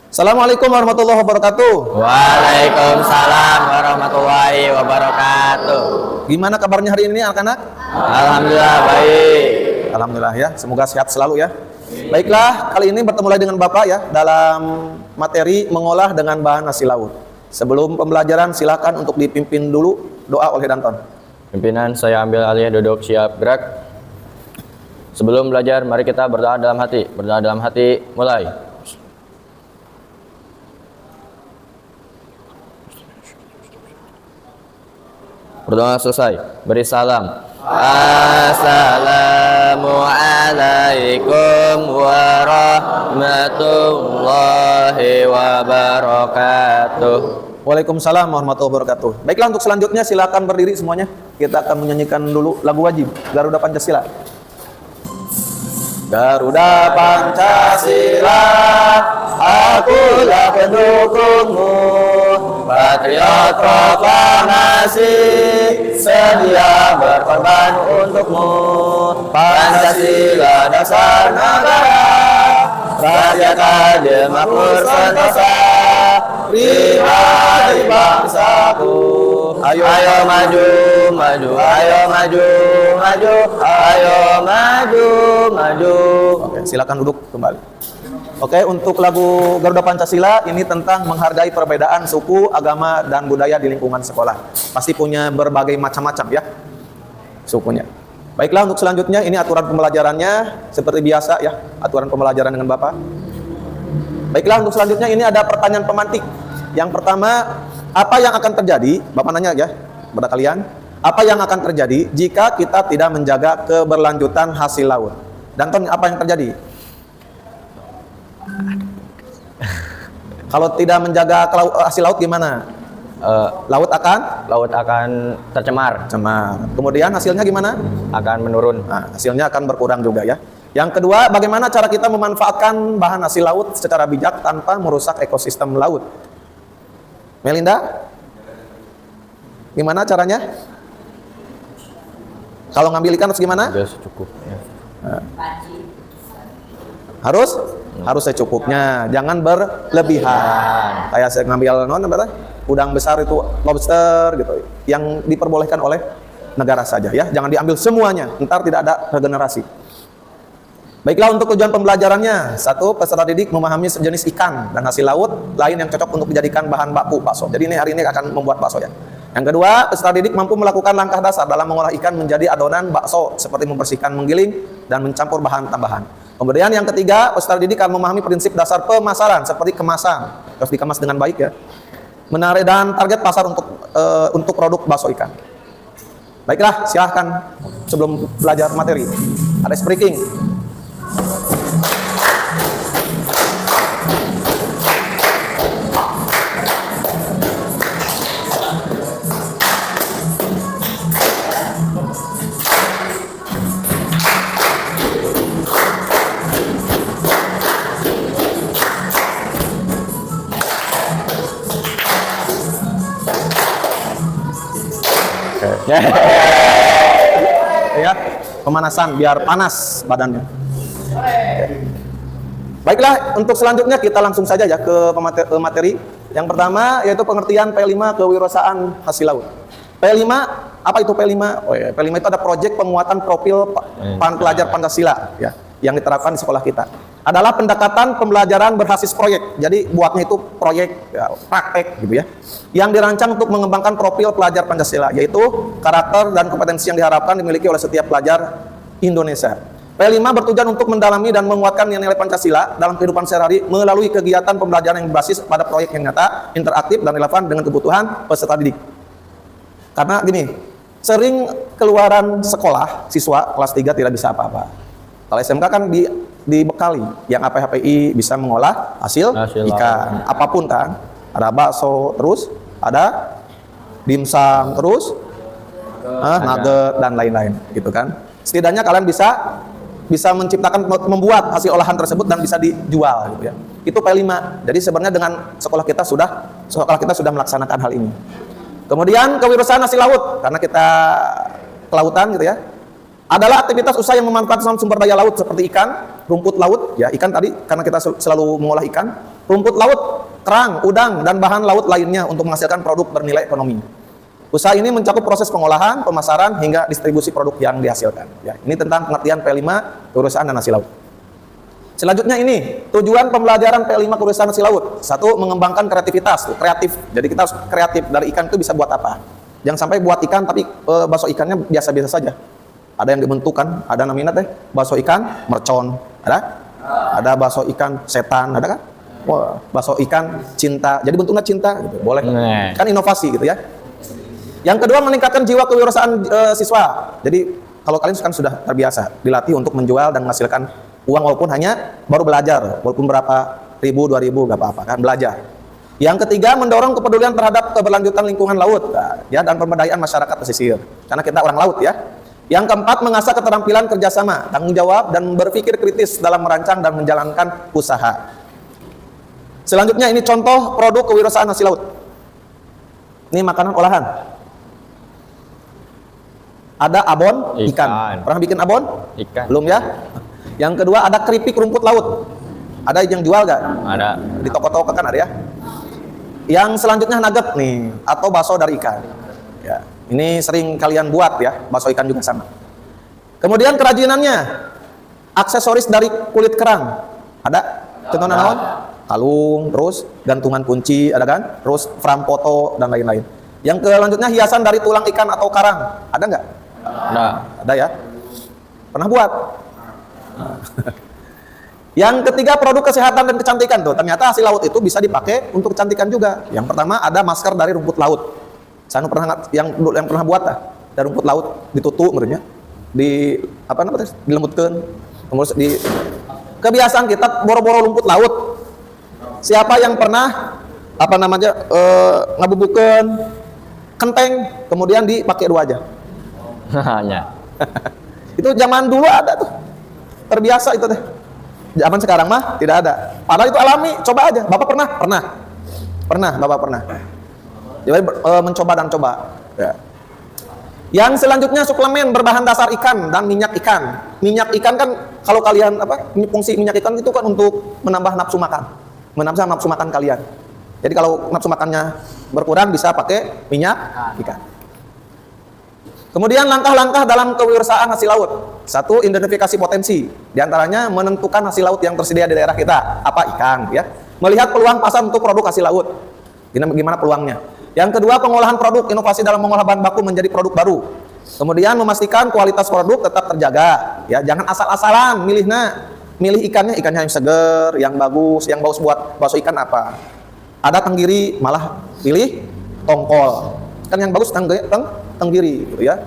Assalamualaikum warahmatullahi wabarakatuh. Waalaikumsalam warahmatullahi wabarakatuh. Gimana kabarnya hari ini anak-anak? Alhamdulillah baik. Alhamdulillah ya, semoga sehat selalu ya. Baiklah, kali ini bertemu lagi dengan Bapak ya dalam materi mengolah dengan bahan nasi laut. Sebelum pembelajaran silakan untuk dipimpin dulu doa oleh Danton. Pimpinan, saya ambil alih, duduk, siap, gerak. Sebelum belajar, mari kita berdoa dalam hati. Berdoa dalam hati, mulai. Berdoa selesai, beri salam. Assalamualaikum warahmatullahi wabarakatuh. Waalaikumsalam warahmatullahi wabarakatuh. Baiklah, untuk selanjutnya silakan berdiri semuanya. Kita akan menyanyikan dulu lagu wajib Garuda Pancasila. Garuda Pancasila, akulah pendukungmu, patriot proklamasi, sedia berkorban untukmu. Pancasila dasar negara, rakyat adil makmur sentosa, pribadi bangsaku. Ayo maju, maju, ayo maju, maju, ayo maju, maju. Oke, silakan duduk kembali. Oke, untuk lagu Garuda Pancasila ini tentang menghargai perbedaan suku, agama, dan budaya di lingkungan sekolah. Pasti punya berbagai macam-macam ya sukunya. Baiklah, untuk selanjutnya ini aturan pembelajarannya seperti biasa ya, aturan pembelajaran dengan Bapak. Baiklah, untuk selanjutnya ini ada pertanyaan pemantik. Yang pertama, apa yang akan terjadi? Bapak nanya ya kepada kalian, apa yang akan terjadi jika kita tidak menjaga keberlanjutan hasil laut? Danton, apa yang terjadi? Kalau tidak menjaga hasil laut gimana? Laut akan tercemar. Kemudian hasilnya gimana? Akan menurun. Nah, hasilnya akan berkurang juga ya. Yang kedua, bagaimana cara kita memanfaatkan bahan hasil laut secara bijak tanpa merusak ekosistem laut? Melinda, gimana caranya? Kalau ngambil ikan harus gimana? Secukupnya. Harus secukupnya, jangan berlebihan. Kayak saya ngambil udang besar itu lobster gitu, yang diperbolehkan oleh negara saja ya, jangan diambil semuanya, ntar tidak ada regenerasi. Baiklah, untuk tujuan pembelajarannya, satu, peserta didik memahami sejenis ikan dan hasil laut lain yang cocok untuk dijadikan bahan baku bakso. Jadi hari ini akan membuat bakso ya. Yang kedua, peserta didik mampu melakukan langkah dasar dalam mengolah ikan menjadi adonan bakso seperti membersihkan, menggiling, dan mencampur bahan tambahan. Kemudian yang ketiga, peserta didik akan memahami prinsip dasar pemasaran seperti kemasan, harus dikemas dengan baik ya. Menarik dan target pasar untuk produk bakso ikan. Baiklah, silahkan sebelum belajar materi. Ada speaking. Ya, pemanasan biar panas badannya. Baiklah, untuk selanjutnya kita langsung saja ya ke materi. Yang pertama yaitu pengertian P5 kewirausahaan hasil laut. P5, apa itu P5? Oh ya, P5 itu ada proyek penguatan profil pelajar Pancasila ya, yang diterapkan di sekolah kita. Adalah pendekatan pembelajaran berbasis proyek. Jadi buatnya itu proyek ya, praktek gitu ya, yang dirancang untuk mengembangkan profil pelajar Pancasila, yaitu karakter dan kompetensi yang diharapkan dimiliki oleh setiap pelajar Indonesia. P5 bertujuan untuk mendalami dan menguatkan nilai Pancasila dalam kehidupan sehari-hari melalui kegiatan pembelajaran yang berbasis pada proyek yang nyata, interaktif, dan relevan dengan kebutuhan peserta didik. Karena gini, sering keluaran sekolah siswa kelas 3 tidak bisa apa-apa. Kalau SMK kan dibekali yang APHPI bisa mengolah hasil ikan, apapun kan. Ada bakso, terus ada dimsum, terus nugget dan lain-lain gitu kan. Setidaknya kalian bisa menciptakan, membuat hasil olahan tersebut dan bisa dijual gitu ya. Itu P5. Jadi sebenarnya dengan sekolah kita sudah melaksanakan hal ini. Kemudian kewirausahaan hasil laut, karena kita kelautan gitu ya, adalah aktivitas usaha yang memanfaatkan sumber daya laut seperti ikan, rumput laut, ya ikan tadi karena kita selalu mengolah ikan, rumput laut, kerang, udang, dan bahan laut lainnya untuk menghasilkan produk bernilai ekonomi. Usaha ini mencakup proses pengolahan, pemasaran, hingga distribusi produk yang dihasilkan. Ya, ini tentang pengertian P5 kewirausahaan dan hasil laut. Selanjutnya ini, tujuan pembelajaran P5 kewirausahaan hasil laut. Satu, mengembangkan kreativitas, kreatif. Jadi kita harus kreatif, dari ikan itu bisa buat apa. Jangan sampai buat ikan tapi bakso ikannya biasa-biasa saja. Ada yang dibentukkan, ada namanya teh bakso ikan mercon, ada bakso ikan setan, ada kan? Wah, bakso ikan cinta, jadi bentuknya cinta, gitu. Boleh. Kan inovasi gitu ya. Yang kedua, meningkatkan jiwa kewirausahaan siswa. Jadi kalau kalian kan sudah terbiasa dilatih untuk menjual dan menghasilkan uang walaupun hanya baru belajar, walaupun berapa ribu, 2.000 gak apa-apa kan, belajar. Yang ketiga, mendorong kepedulian terhadap keberlanjutan lingkungan laut, ya, dan pemberdayaan masyarakat pesisir. Karena kita orang laut ya. Yang keempat, mengasah keterampilan kerjasama, tanggung jawab, dan berpikir kritis dalam merancang dan menjalankan usaha. Selanjutnya ini contoh produk kewirausahaan hasil laut. Ini makanan olahan. Ada abon ikan. Pernah bikin abon? Ikan. Belum ya? Yang kedua ada keripik rumput laut. Ada yang jual gak? Ada. Di toko-toko kan ada ya. Yang selanjutnya nugget nih, atau bakso dari ikan. Ya, ini sering kalian buat ya, bakso ikan juga sama. Kemudian kerajinannya, aksesoris dari kulit kerang. Ada? Contohnya naon? Kalung, terus gantungan kunci, ada kan? Terus frame foto dan lain-lain. Yang selanjutnya hiasan dari tulang ikan atau karang. Ada nggak? Ada ya. Pernah buat? Yang ketiga, produk kesehatan dan kecantikan tuh. Ternyata hasil laut itu bisa dipakai untuk kecantikan juga. Yang pertama ada masker dari rumput laut. Saya pernah yang pernah buat dari rumput laut ditutup menurutnya. Di apa namanya? Dilembutkan. Kemudian di kebiasaan kita boro-boro rumput laut. Siapa yang pernah apa namanya ngabubukeun kenteng kemudian dipakai dua aja? Hanya. Itu zaman dulu ada tuh. Terbiasa itu teh. Zaman sekarang mah tidak ada. Padahal itu alami, coba aja. Bapak pernah? Pernah, Bapak pernah. Jadi mencoba dan coba. Ya. Yang selanjutnya suplemen berbahan dasar ikan dan minyak ikan. Minyak ikan kan kalau kalian fungsi minyak ikan itu kan untuk menambah nafsu makan. Menambah nafsu makan kalian. Jadi kalau nafsu makannya berkurang bisa pakai minyak ikan. Kemudian langkah-langkah dalam kewirausahaan hasil laut. Satu, identifikasi potensi. Di antaranya menentukan hasil laut yang tersedia di daerah kita. Apa ikan, ya. Melihat peluang pasar untuk produk hasil laut. Gimana peluangnya. Yang kedua, pengolahan produk, inovasi dalam mengolah bahan baku menjadi produk baru. Kemudian memastikan kualitas produk tetap terjaga. Ya, jangan asal-asalan milih ikannya yang seger, yang bagus, yang bagus buat bakso ikan apa. Ada tenggiri malah pilih tongkol. Kan yang bagus tenggiri gitu ya.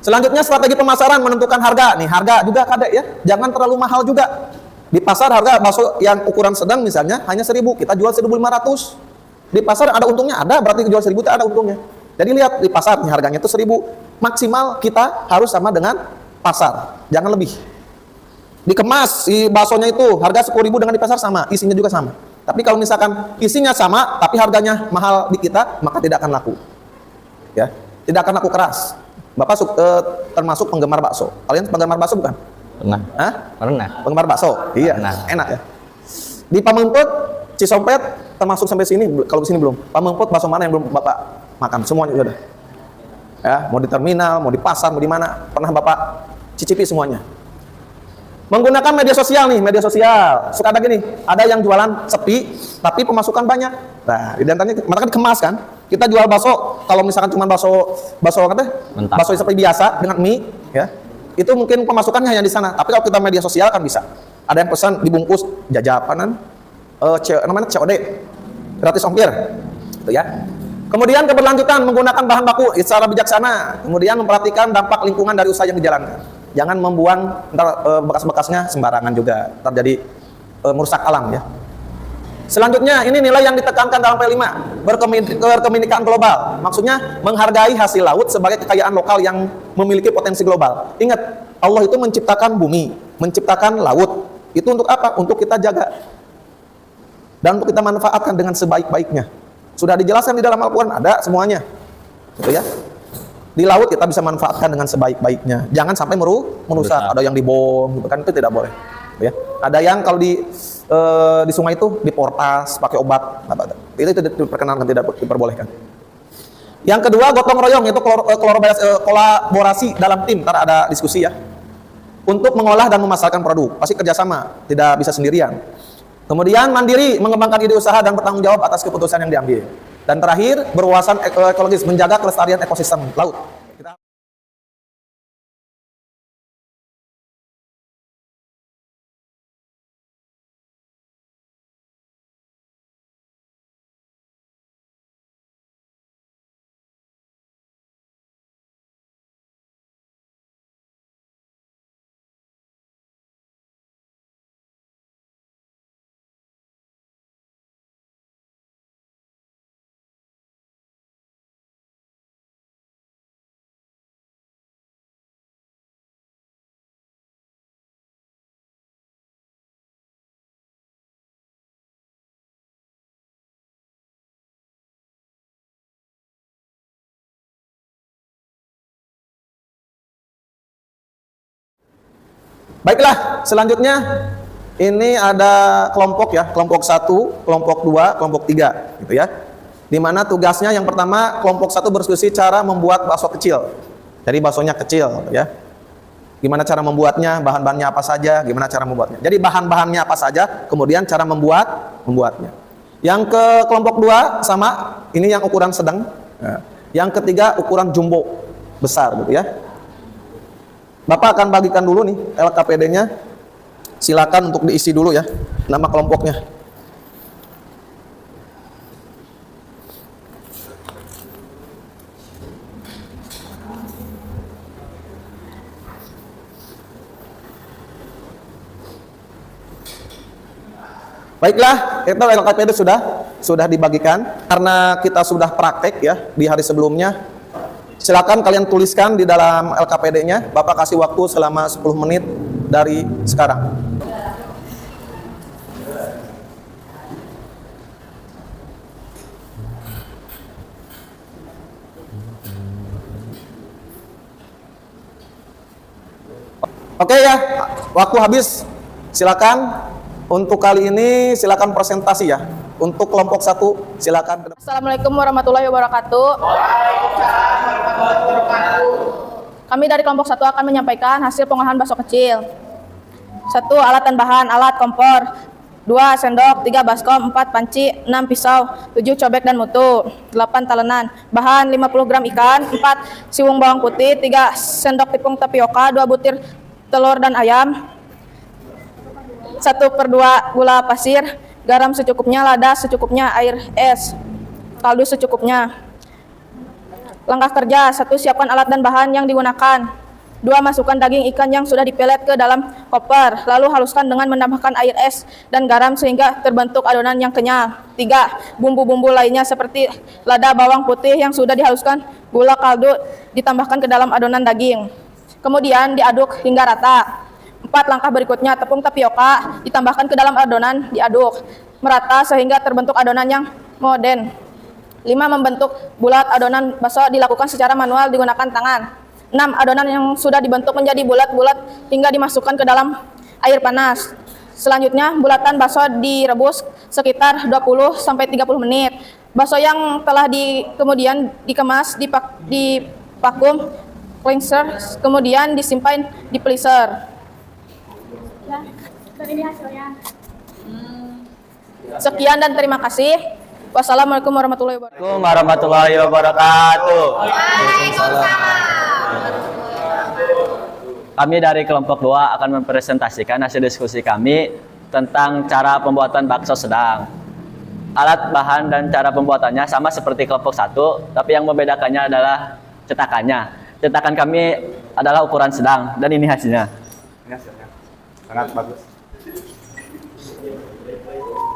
Selanjutnya strategi pemasaran, menentukan harga. Nih, harga juga kadek ya. Jangan terlalu mahal juga. Di pasar harga bakso yang ukuran sedang misalnya hanya 1.000, kita jual 1.500. Di pasar ada untungnya, ada berarti jual 1.000 itu ada untungnya. Jadi lihat di pasar nih harganya itu 1.000. Maksimal kita harus sama dengan pasar. Jangan lebih. Dikemas si baksonya itu harga 10.000 dengan di pasar sama, isinya juga sama. Tapi kalau misalkan isinya sama tapi harganya mahal di kita, maka tidak akan laku. Ya, tidak akan laku keras. Bapak termasuk penggemar bakso. Kalian penggemar bakso bukan? Pernah. Hah? Pernah. Penggemar bakso? Iya. Pernah. Enak ya. Di Pamengpeut, Cisompet termasuk sampai sini. Kalau di sini belum. Pamengpeut bakso mana yang belum Bapak makan? Semuanya sudah. Ya, mau di terminal, mau di pasar, mau di mana, pernah Bapak cicipi semuanya. Menggunakan media sosial nih, media sosial. Suka ada gini, ada yang jualan sepi, tapi pemasukan banyak. Nah, di antaranya, maka kan dikemas kan. Kita jual bakso, kalau misalkan cuma bakso seperti biasa dengan mie, ya, itu mungkin pemasukannya hanya di sana. Tapi kalau kita media sosial kan bisa. Ada yang pesan dibungkus jajapanan, namanya COD, gratis ongkir, gitu ya. Kemudian keberlanjutan menggunakan bahan baku secara bijaksana. Kemudian memperhatikan dampak lingkungan dari usaha yang dijalankan. Jangan membuang bekas-bekasnya sembarangan juga, terjadi merusak alam ya. Selanjutnya ini nilai yang ditekankan dalam P5, berkemindekaan global. Maksudnya menghargai hasil laut sebagai kekayaan lokal yang memiliki potensi global. Ingat, Allah itu menciptakan bumi, menciptakan laut. Itu untuk apa? Untuk kita jaga. Dan untuk kita manfaatkan dengan sebaik-baiknya. Sudah dijelaskan di dalam Al-Quran, ada semuanya. Gitu ya. Di laut kita bisa manfaatkan dengan sebaik-baiknya. Jangan sampai merusak. Ada yang dibom, gitu kan, itu tidak boleh. Ya. Ada yang kalau di di sungai itu diportas pakai obat. Itu diperkenankan, tidak diperbolehkan. Yang kedua, gotong royong, itu kolaborasi dalam tim. Ntar ada diskusi ya. Untuk mengolah dan memasarkan produk, pasti kerjasama, tidak bisa sendirian. Kemudian mandiri, mengembangkan ide usaha dan bertanggung jawab atas keputusan yang diambil. Dan terakhir, berwawasan ekologis, menjaga kelestarian ekosistem laut. Baiklah, selanjutnya ini ada kelompok ya, kelompok 1, kelompok 2, kelompok 3 gitu ya. Di mana tugasnya yang pertama, kelompok 1 berdiskusi cara membuat bakso kecil. Jadi baksonya kecil ya. Gimana cara membuatnya, bahan-bahannya apa saja, gimana cara membuatnya. Jadi bahan-bahannya apa saja, kemudian cara membuatnya. Yang ke kelompok 2 sama, ini yang ukuran sedang. Nah, yang ketiga ukuran jumbo, besar gitu ya. Bapak akan bagikan dulu nih LKPD-nya. Silakan untuk diisi dulu ya nama kelompoknya. Baiklah, itu LKPD sudah dibagikan. Karena kita sudah praktek ya di hari sebelumnya. Silakan kalian tuliskan di dalam LKPD-nya. Bapak kasih waktu selama 10 menit dari sekarang. Oke ya, waktu habis. Silakan. Untuk kali ini silakan presentasi ya. Untuk kelompok 1 silakan. Assalamualaikum warahmatullahi wabarakatuh. Kami dari kelompok 1 akan menyampaikan hasil pengolahan bakso kecil. 1. Alat dan bahan. Alat kompor. 2. Sendok. 3. Baskom. 4. Panci. 6. Pisau. 7. Cobek dan mutu. 8. Talenan. Bahan 50 gram ikan. 4. Siung bawang putih. 3. Sendok tepung tapioka. 2. Butir telur dan ayam. 1/2 gula pasir. Garam secukupnya. Lada secukupnya. Air es. Kaldu secukupnya. Langkah kerja. 1. Siapkan alat dan bahan yang digunakan. 2. Masukkan daging ikan yang sudah dipelet ke dalam koper. Lalu haluskan dengan menambahkan air es dan garam sehingga terbentuk adonan yang kenyal. 3. Bumbu-bumbu lainnya seperti lada, bawang putih yang sudah dihaluskan, gula, kaldu ditambahkan ke dalam adonan daging. Kemudian diaduk hingga rata. 4. Langkah berikutnya, tepung tapioka ditambahkan ke dalam adonan, diaduk merata sehingga terbentuk adonan yang moden. 5. Membentuk bulat adonan bakso dilakukan secara manual digunakan tangan. 6. Adonan yang sudah dibentuk menjadi bulat-bulat hingga dimasukkan ke dalam air panas. Selanjutnya, bulatan bakso direbus sekitar 20-30 menit. Bakso yang telah kemudian dikemas di vakum cleanser, kemudian disimpan di freezer. Dan ini hasilnya. Sekian dan terima kasih. Wassalamualaikum warahmatullahi wabarakatuh. Assalamualaikum warahmatullahi wabarakatuh. Kami dari kelompok 2 akan mempresentasikan hasil diskusi kami tentang cara pembuatan bakso sedang. Alat, bahan, dan cara pembuatannya sama seperti kelompok 1, tapi yang membedakannya adalah cetakannya. Cetakan kami adalah ukuran sedang, dan ini hasilnya. Ini hasilnya. Sangat bagus.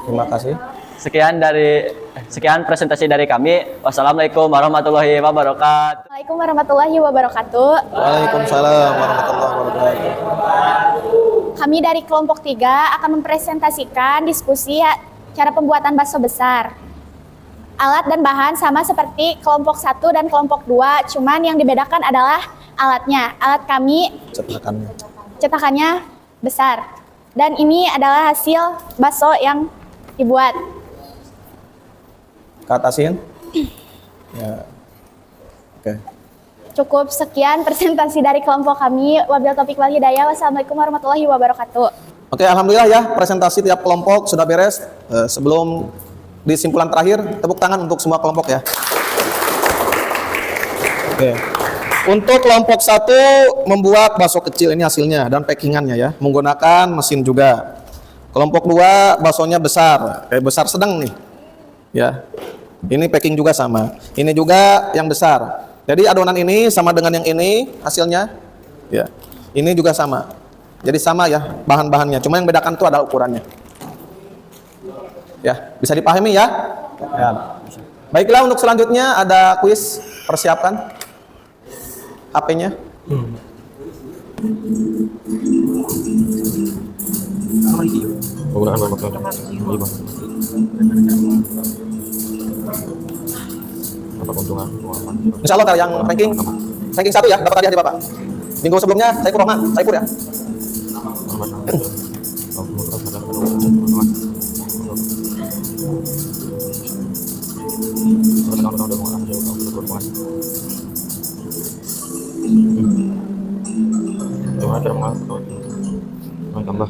Terima kasih. Sekian presentasi dari kami. Wassalamualaikum warahmatullahi wabarakatuh. Assalamualaikum warahmatullahi wabarakatuh. Waalaikumsalam warahmatullahi wabarakatuh. Kami dari kelompok 3 akan mempresentasikan diskusi cara pembuatan bakso besar. Alat dan bahan sama seperti kelompok 1 dan kelompok 2, cuman yang dibedakan adalah alatnya. Alat kami Cetakannya. cetakannya besar. Dan ini adalah hasil bakso yang dibuat. Ke atasin. Ya. Oke. Cukup sekian presentasi dari kelompok kami. Wabil taufiq wal hidayah. Wassalamualaikum warahmatullahi wabarakatuh. Oke, alhamdulillah ya, presentasi tiap kelompok sudah beres. Sebelum disimpulan terakhir, tepuk tangan untuk semua kelompok ya. Oke. Untuk kelompok 1 membuat bakso kecil, ini hasilnya dan packingannya ya, menggunakan mesin juga. Kelompok 2 baksonya besar, besar sedang nih. Ya. Ini packing juga sama. Ini juga yang besar. Jadi adonan ini sama dengan yang ini hasilnya. Ya. Ini juga sama. Jadi sama ya bahan-bahannya. Cuma yang bedakan itu adalah ukurannya. Ya, bisa dipahami ya? Ya. Baiklah, untuk selanjutnya ada kuis, persiapkan HP-nya. Penggunaan bahan bakar 5. Apa keuntungan? Insya Allah yang ranking 1 ya, dapat hadiah di Bapak. Minggu sebelumnya saya Rahman, saya Pur ya. Tambah.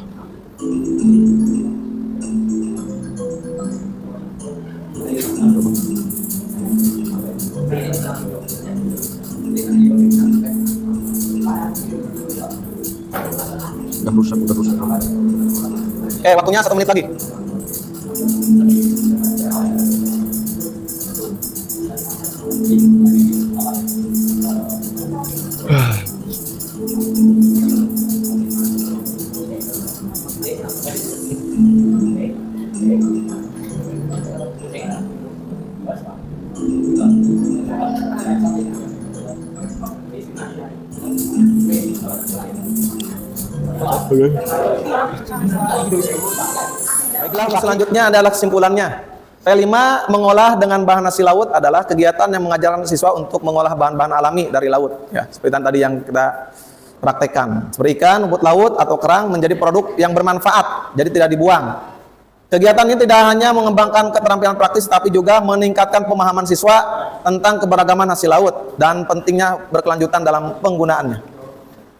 Udah rusak. Waktunya 1 menit lagi. Baiklah, selanjutnya adalah kesimpulannya. P5 mengolah dengan bahan hasil laut adalah kegiatan yang mengajarkan siswa untuk mengolah bahan-bahan alami dari laut. Ya, seperti tadi yang kita praktekkan. Seperti ikan, rumput laut, atau kerang menjadi produk yang bermanfaat, jadi tidak dibuang. Kegiatan ini tidak hanya mengembangkan keterampilan praktis, tapi juga meningkatkan pemahaman siswa tentang keberagaman hasil laut dan pentingnya berkelanjutan dalam penggunaannya.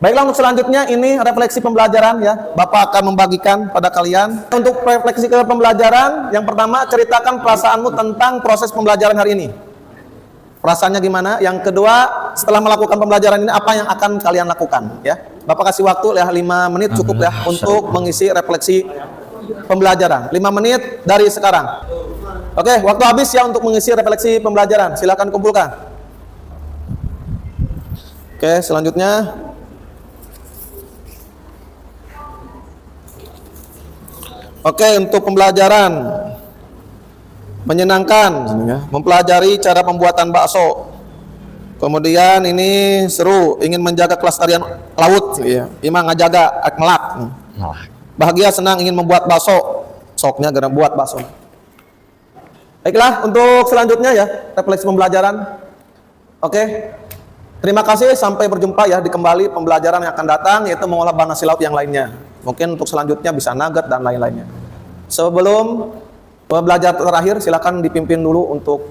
Baiklah, untuk selanjutnya ini refleksi pembelajaran ya. Bapak akan membagikan pada kalian. Untuk refleksi ke pembelajaran, yang pertama ceritakan perasaanmu tentang proses pembelajaran hari ini. Perasaannya gimana? Yang kedua, setelah melakukan pembelajaran ini apa yang akan kalian lakukan ya. Bapak kasih waktu ya 5 menit cukup ya untuk mengisi refleksi pembelajaran. 5 menit dari sekarang. Oke, waktu habis ya untuk mengisi refleksi pembelajaran. Silakan kumpulkan. Oke, selanjutnya untuk pembelajaran menyenangkan, mempelajari cara pembuatan bakso. Kemudian ini seru, ingin menjaga kelestarian laut, ya. Ima ngajaga melak. Bahagia, senang, ingin membuat bakso. Soknya gara buat bakso. Baiklah, untuk selanjutnya ya refleksi pembelajaran. Oke, terima kasih, sampai berjumpa ya di kembali pembelajaran yang akan datang, yaitu mengolah bahan hasil laut yang lainnya. Mungkin untuk selanjutnya bisa nugget dan lain-lainnya. Sebelum belajar terakhir, silakan dipimpin dulu untuk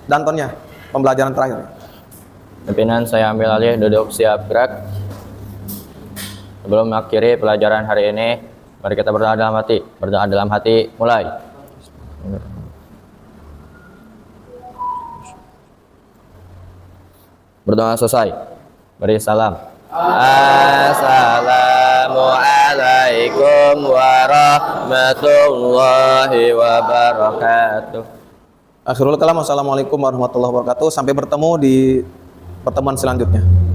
dantonnya, pembelajaran terakhir. Pimpinan saya ambil alih, duduk siap gerak. Sebelum mengakhiri pelajaran hari ini, mari kita berdoa dalam hati. Berdoa dalam hati, mulai. Berdoa selesai. Beri salam. Assalamualaikum warahmatullahi wabarakatuh. Akhirul kalam, wassalamualaikum warahmatullahi wabarakatuh. Sampai bertemu di pertemuan selanjutnya.